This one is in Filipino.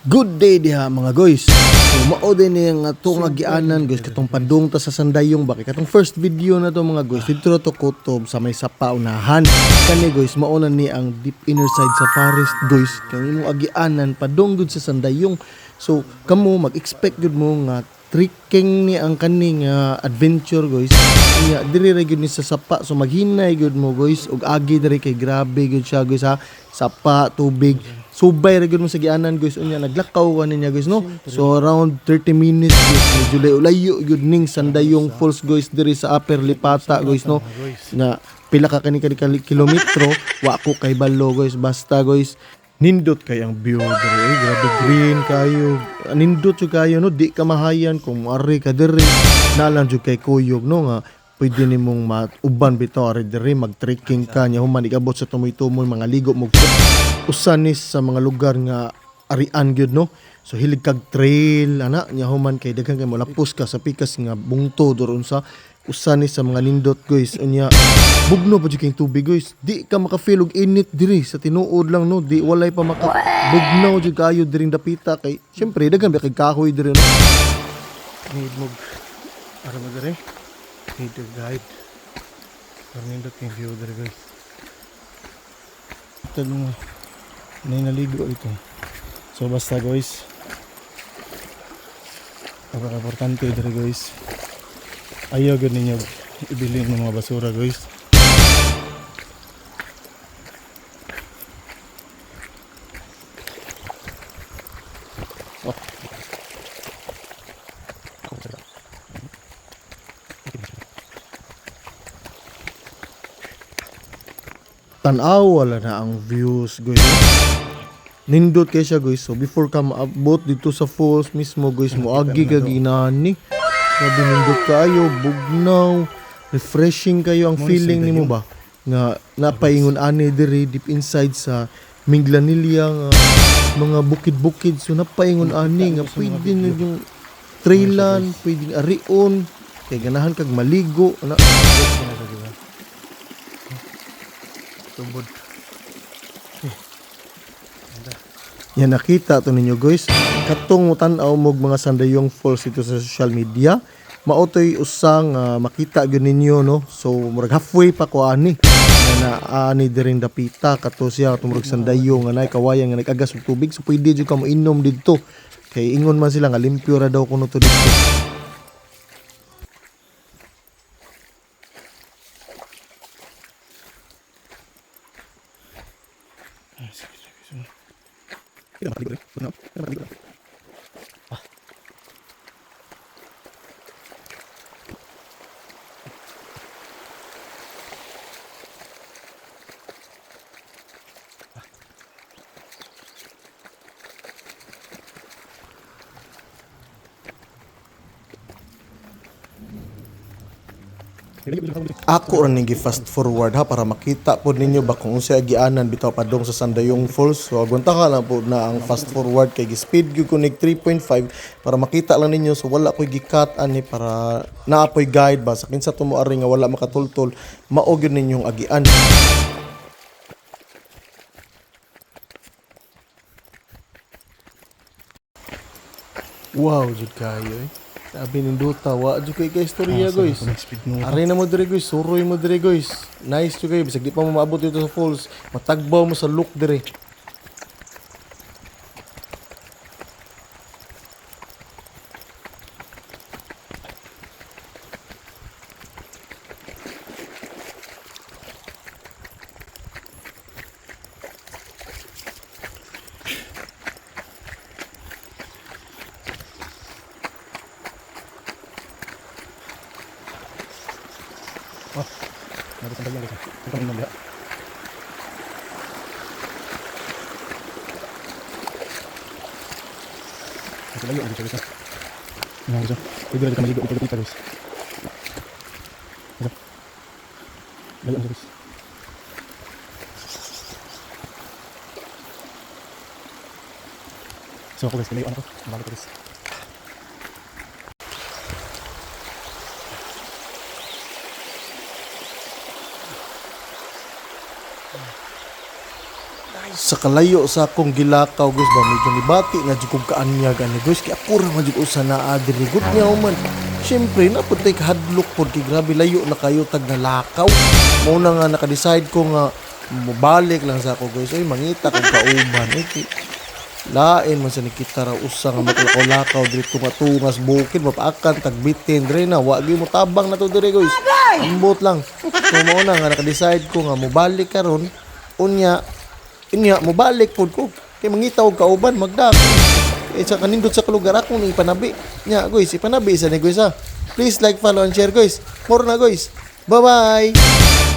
Good day diha mga guys. So mao din yung atong agianan guys katong padung ta sa Sandayong bakit katong first video na to mga guys dito to kutob sa may sapa unahan. Kani guys mao na ni ang deep inner side sa forest guys kang imong agianan padung gud sa Sandayong. So kamo mag-expect gud mo nga trekking ni ang kaning adventure guys. Nya diri ra gyud ni sa sapa so maghinay gud mo guys ug agi diri kay grabe gud siya guys ha. Sapa, tubig. Subay ra gyud mo sa gianan guys unya naglakaw ka niya guys no. So around 30 minutes guys medyo layo gyud ning Sandayong Falls guys diri sa Upper Lipata guys no. Na pila ka kani kilometro wa ko kay balo guys basta guys nindot kay ang view diri grabe green kayo nindot jud kayo no di ka mahayan kung ari ka diri nalang jud kay kuyog no nga pwede nimong mauban bitaw ari diri mag-trekking ka nya human ikabot sa tumoy-tumoy mga ligo mo usanis sa mga lugar nga arian gyud no. So hilig kag trail ana nya human kay daghan kay molapos ka sa pikas nga bungto doron sa usanis sa mga nindot guys unya bugno pa jud kay tubig guys di ka maka-feel og init diri sa tinuod lang no di walay pa maka bugnaw jud kayo diring dapita kay syempre daghan ba kay kahoy diri no. Need mo ara mo diri need to guide nindot kay view diri guys ito mga naligo ito. So basta guys napaka-importante dito guys ayaw gud ninyo ibilin ng mga basura guys. Oh. Tanaw wala na ang views guys nindot kay siya guys so before ka maabot dito sa falls mismo guys mo agi ka ginani grabe nindot kayo bugnaw refreshing kayo ang feeling nimo ba nga napaingon ani diri deep inside sa Minglanilla nga mga bukid-bukid so napaingon ani nga pwede na yung trailan pwede arion kay ganahan kag maligo ana tubod. Yan nakita to ninyo guys. Katong tan-aw mo mga Sandayong Falls ito sa social media. Maotoy usang makita gyud ninyo no. So murag halfway pa ko ani. Na ani diring dapita kato siya tumurog Sandayong nga nay kawayan nga nagagas og tubig so pwede jud ka mo inom didto. Kay ingon man sila nga limpyo ra daw kuno to didto. Ako rin nigi fast forward ha para makita po ninyo ba kung unsa agianan bitaw padong sa Sandayong Falls. So agwanta ka lang po na ang fast forward kay gi-speed gyud ko nig 3.5 para makita lang ninyo so wala koy gi-cut ani para naapoy guide ba sa kinsa tumo ari nga wala makatultol mao gyud ninyong agian. Wow jud kayo eh. Sabi ninduta wa jud kay istorya guys. Ari na mo dire guys, suroy mo dire guys. Nice jud kayo bisag di pa mo maabot dito sa falls. Matagbaw mo sa look dire. Oh, nabi Sandayong guys. Ito ang nila. Ito layo ang guys. Ano guys? Pwede rin ka maligo ito dito guys. Ito. Layo ang guys. So ako guys, layo ako. Malaki guys. Nice. sa kalayo sa akong gilakaw guys ba medyo nibati na jud kong kaanyag ani guys kay ako ra man jud usa na adiri good niya man. Syempre na pud tay kahadlok pod kay grabe layo na kayo tag nalakaw. Mao na nga naka-decide ko nga mobalik lang sa ako guys ay mangita kog kauban kay lain man sa nikita ra usa nga maglakaw-lakaw dito nga tungas bukid mapaakan tagbitin dire na wa gyud mo tabang na to dire guys. Ambot lang. So mao na nga naka-decide ko nga mobalik karon unya mobalik pod ko kay mangita og kauban magdak sa kanindot sa lugar ako ni ipanabi nya guys ipanabi sa ni guys ha. Please like, follow and share guys. More na guys. Bye bye.